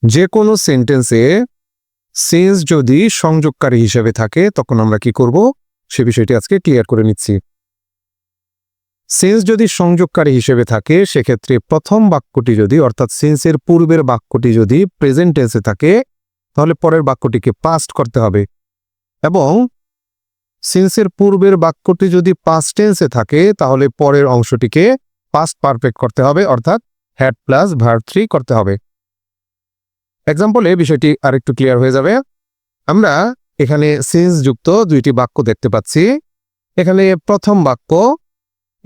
যে কোনো সেন্টেন্সে সিন্স যদি সংযোগকারী হিসেবে থাকে তখন আমরা কি করব সে বিষয়টি আজকে ক্লিয়ার করে নিচ্ছি। সিন্স যদি সংযোগকারী হিসেবে থাকে সেক্ষেত্রে প্রথম বাক্যটি যদি অর্থাৎ সিন্সের পূর্বের বাক্যটি যদি প্রেজেন্ট টেন্সে থাকে তাহলে পরের বাক্যটিকে পাস্ট করতে হবে, এবং সিন্সের পূর্বের বাক্যটি যদি পাস্ট টেন্সে থাকে তাহলে পরের অংশটিকে পাস্ট পারফেক্ট করতে হবে, অর্থাৎ হ্যাড প্লাস ভার্ব 3 করতে হবে। এক্সাম্পলে বিষয়টি আরেকটু ক্লিয়ার হয়ে যাবে। আমরা এখানে সিন্স যুক্ত দুইটি বাক্য দেখতে পাচ্ছি। এখানে প্রথম বাক্য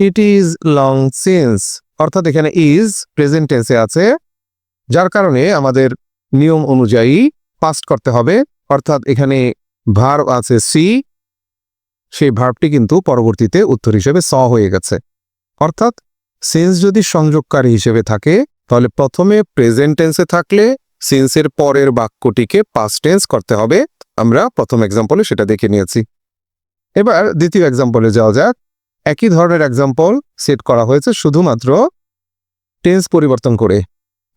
ইট ইজ লং সিন্স, অর্থাৎ এখানে ইজ প্রেজেন্ট টেন্সে আছে, যার কারণে আমাদের নিয়ম অনুযায়ী পাস্ট করতে হবে, অর্থাৎ এখানে ভার্ব আছে সি, সেই ভার্বটি কিন্তু পরবর্তীতে উত্তর হিসেবে স হয়ে গেছে। অর্থাৎ সিন্স যদি সংযোগকারী হিসেবে থাকে তাহলে প্রথমে প্রেজেন্ট টেন্সে থাকলে সিন্সের পরের বাক্যটিকে পাস্ট টেন্স করতে হবে। আমরা প্রথম এক্সাম্পলে সেটা দেখে নিয়েছি। এবার দ্বিতীয় এক্সাম্পলে যাওয়া যাক। একই ধরনের এক্সাম্পল সেট করা হয়েছে, শুধুমাত্র টেন্স পরিবর্তন করে।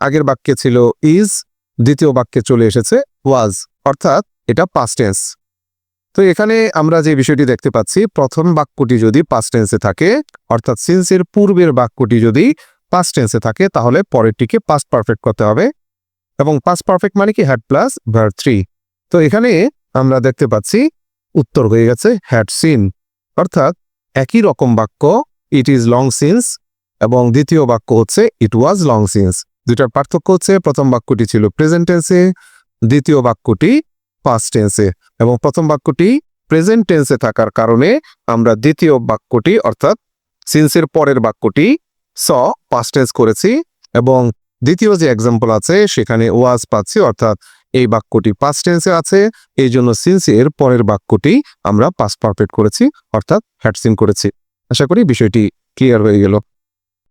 আগের বাক্যে ছিল ইজ, দ্বিতীয় বাক্যে চলে এসেছে ওয়াজ, অর্থাৎ এটা পাস্ট টেন্স। তো এখানে আমরা যে বিষয়টি দেখতে পাচ্ছি, প্রথম বাক্যটি যদি পাস্ট টেন্সে থাকে অর্থাৎ সিন্সের পূর্বের বাক্যটি যদি পাস্ট টেন্সে থাকে তাহলে পরেরটিকে পাস্ট পারফেক্ট করতে হবে, এবং পাস্ট পারফেক্ট মানে কি হ্যাড প্লাস ভার্ব 3। তো এখানে আমরা দেখতে পাচ্ছি উত্তর হয়ে গেছে হ্যাড সিন, অর্থাৎ একই রকম বাক্য ইট ইজ লং সিন্স এবং দ্বিতীয় বাক্য হচ্ছে ইট ওয়াজ লং সিন্স। দুইটার পার্থক্য হচ্ছে প্রথম বাক্যটি ছিল প্রেজেন্ট টেন্সে, দ্বিতীয় বাক্যটি পাস্ট টেন্সে, এবং প্রথম বাক্যটি প্রেজেন্ট টেন্সে থাকার কারণে আমরা দ্বিতীয় বাক্যটি অর্থাৎ সিন্সের পরের বাক্যটি স পাস্ট টেন্স করেছি, এবং দ্বিতীয় যে এক্সাম্পল আছে সেখানে ওয়াজ পাচ্ছি, অর্থাৎ এই বাক্যটি পাস্ট টেন্সে আছে, এই জন্য সিন্সের পরের বাক্যটি আমরা পাস্ট পারফেক্ট করেছি, অর্থাৎ হ্যাড সিন করেছি। আশা করি বিষয়টি ক্লিয়ার হয়ে গেল।